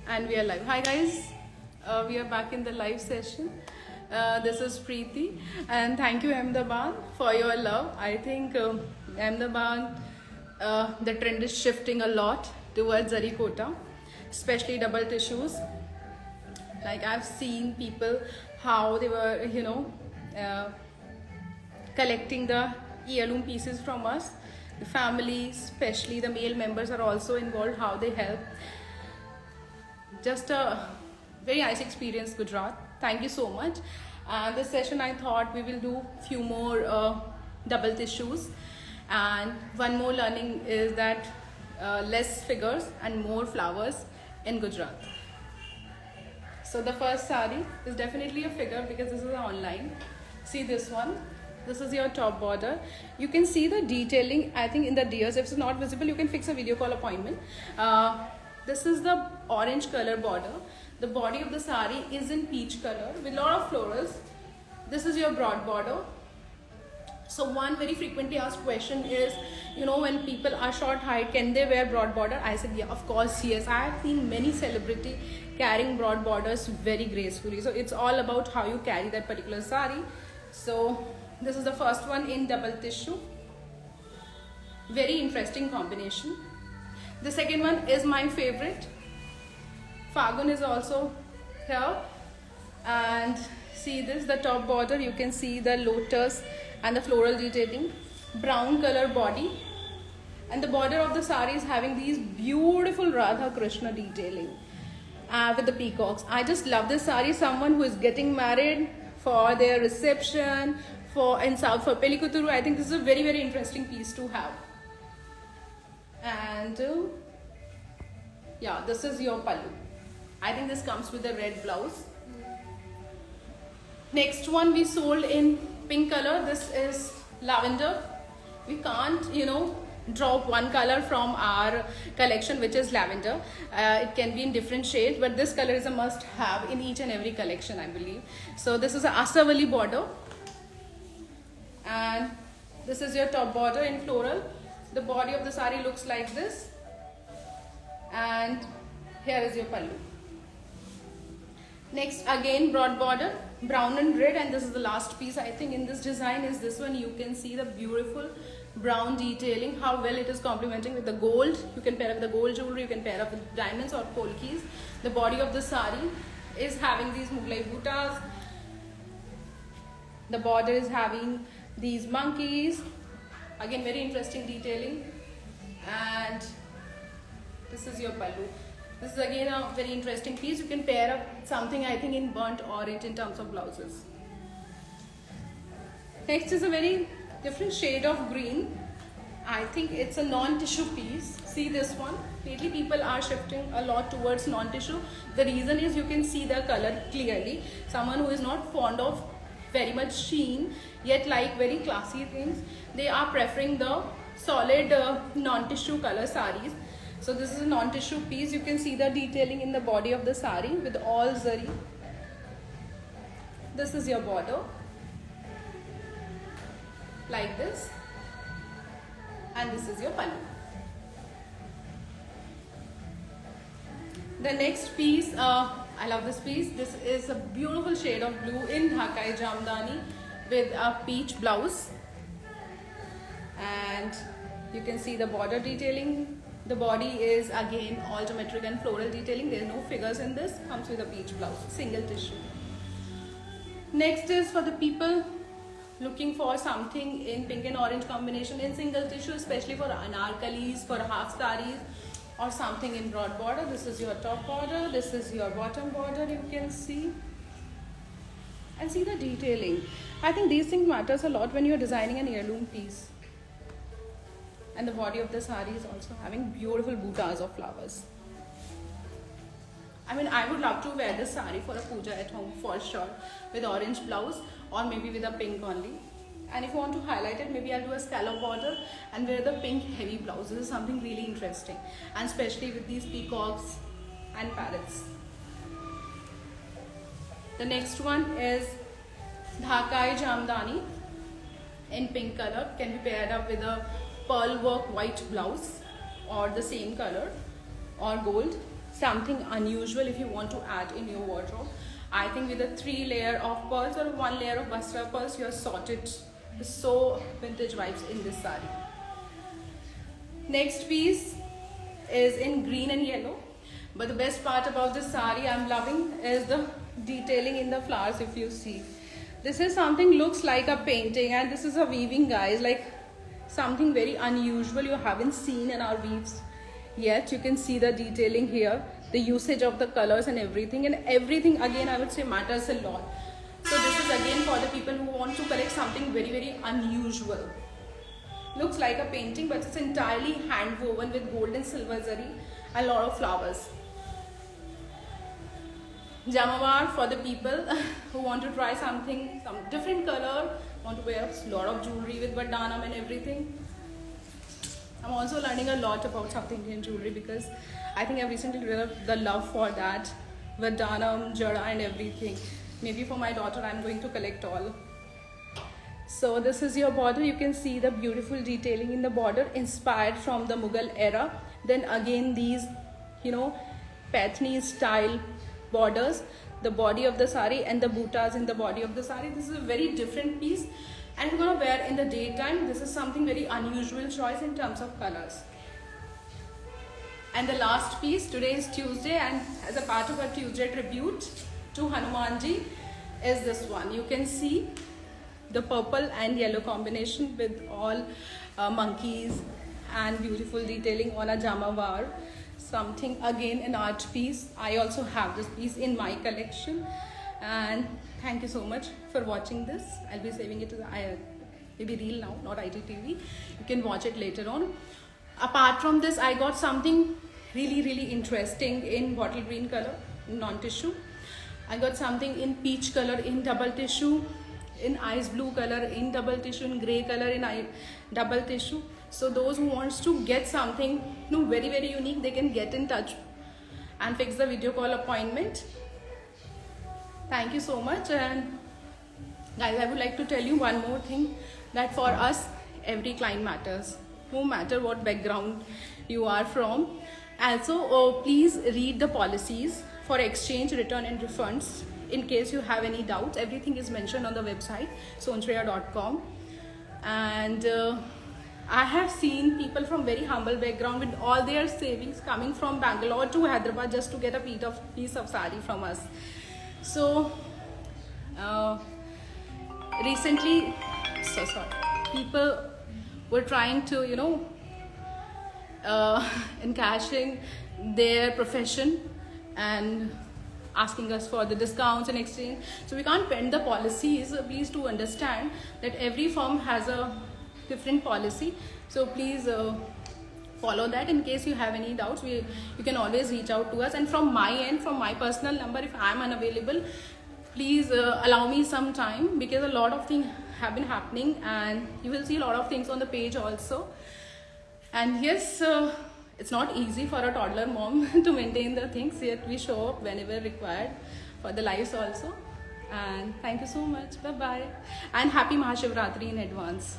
And we are live. Hi guys, we are back in the live session. This is Preeti, and thank you Ahmedabad for your love. I think Ahmedabad, the trend is shifting a lot towards zari kota, especially double tissues. Like I've seen people how they were, collecting the heirloom pieces from us. The family, especially the male members, are also involved. How they help. Just a very nice experience, Gujarat. Thank you so much. This session I thought we will do few more double tissues, and one more learning is that less figures and more flowers in Gujarat. So the first sari is definitely a figure because this is online. See this one. This is your top border. You can see the detailing. I think in the deers, if it's not visible, you can fix a video call appointment. This is the orange color border. The body of the sari is in peach color with a lot of florals. This is your broad border. So one very frequently asked question is, when people are short height, can they wear broad border? I said, yeah, of course, yes. I have seen many celebrity carrying broad borders very gracefully. So it's all about how you carry that particular sari. So this is the first one in double tissue. Very interesting combination. The second one is my favorite. Fagun is also here. And see this, the top border, you can see the lotus and the floral detailing. Brown color body. And the border of the sari is having these beautiful Radha Krishna detailing with the peacocks. I just love this sari. Someone who is getting married for their reception, in South for Pelikuturu, I think this is a very, very interesting piece to have. And yeah, this is your pallu. I think this comes with a red blouse. Next one we sold in pink color. This is lavender. We can't, drop one color from our collection, which is lavender. It can be in different shades, but this color is a must have in each and every collection, I believe. So this is a Asavali border. And this is your top border in floral. The body of the sari looks like this. And here is your pallu. Next, again broad border, brown and red, and this is the last piece I think in this design is this one. You can see the beautiful brown detailing, how well it is complementing with the gold. You can pair up with the gold jewelry, you can pair up with diamonds or polkis. The body of the sari is having these Mughlai buttas. The border is having these monkeys. Again, very interesting detailing. And this is your pallu. This is again a very interesting piece. You can pair up something I think in burnt orange in terms of blouses. Next is a very different shade of green. I think it's a non-tissue piece. See this one. Lately people are shifting a lot towards non-tissue. The reason is you can see the color clearly. Someone who is not fond of very much sheen yet like very classy things, they are preferring the solid non-tissue color saris. So this is a non-tissue piece. You can see the detailing in the body of the sari with all zari. This is your border like this, and this is your pallu. The next piece, I love this piece. This is a beautiful shade of blue in Dhakai Jamdani with a peach blouse. And you can see the border detailing. The body is again all geometric and floral detailing. There are no figures in this. Comes with a peach blouse, single tissue. Next is for the people looking for something in pink and orange combination in single tissue, especially for anarkalis, for half saris, or something in broad border. This is your top border, this is your bottom border, you can see. And see the detailing. I think these things matters a lot when you're designing an heirloom piece. And the body of the sari is also having beautiful buttas of flowers. I mean, I would love to wear this sari for a puja at home for sure, with orange blouse or maybe with a pink only. And if you want to highlight it, maybe I'll do a scallop border and wear the pink heavy blouse. This is something really interesting, and especially with these peacocks and parrots. The next one is Dhakai Jamdani in pink color. Can be paired up with a pearl work white blouse or the same color or gold. something unusual if you want to add in your wardrobe. I think with a 3 layer of pearls or 1 layer of Basra pearls, you're sorted. So vintage vibes in this sari. Next piece is in green and yellow. But the best part about this sari I'm loving is the detailing in the flowers. If you see, this is something looks like a painting, and this is a weaving, guys, like something very unusual you haven't seen in our weaves yet. You can see the detailing here, the usage of the colors and everything again I would say matters a lot. So this is again for the people who want to collect something very unusual. Looks like a painting, but it's entirely hand woven with gold and silver zari, a lot of flowers. Jamawar for the people who want to try some different color, want to wear a lot of jewelry with Vardhanam and everything. I'm also learning a lot about South Indian jewelry because I think I've recently developed the love for that, Vardhanam, Jada and everything. Maybe for my daughter I'm going to collect all. So this is your border. You can see the beautiful detailing in the border inspired from the Mughal era. Then again these, Pathni style borders, the body of the sari and the buttas in the body of the sari. This is a very different piece and we're going to wear in the daytime. This is something very unusual choice in terms of colors. And the last piece, today is Tuesday, and as a part of our Tuesday tribute to Hanumanji is this one. You can see the purple and yellow combination with all monkeys and beautiful detailing on a jamawar. Something again an art piece. I also have this piece in my collection, and thank you so much for watching this. I'll be saving it to the maybe reel now, not IGTV. You can watch it later on. Apart from this, I got something really interesting in bottle green color, non-tissue. I got something in peach color in double tissue, in ice blue color in double tissue, in grey color in double tissue. So those who wants to get something very unique, they can get in touch and fix the video call appointment. Thank you so much. And guys, I would like to tell you one more thing, that for us every client matters, no matter what background you are from. Also please read the policies for exchange, return and refunds. In case you have any doubts, everything is mentioned on the website sonshreya.com. And I have seen people from very humble background with all their savings coming from Bangalore to Hyderabad just to get a piece of sari from us. So recently, people were trying to encashing their profession and asking us for the discounts and exchange. So we can't bend the policies. Please do understand that every firm has a different policy. So please follow that. In case you have any doubts, you can always reach out to us. And from my end, from my personal number, if I'm unavailable, please allow me some time, because a lot of things have been happening and you will see a lot of things on the page also. And yes, it's not easy for a toddler mom to maintain the things, yet we show up whenever required for the lives also. And thank you so much. Bye bye, and happy Mahashivratri in advance.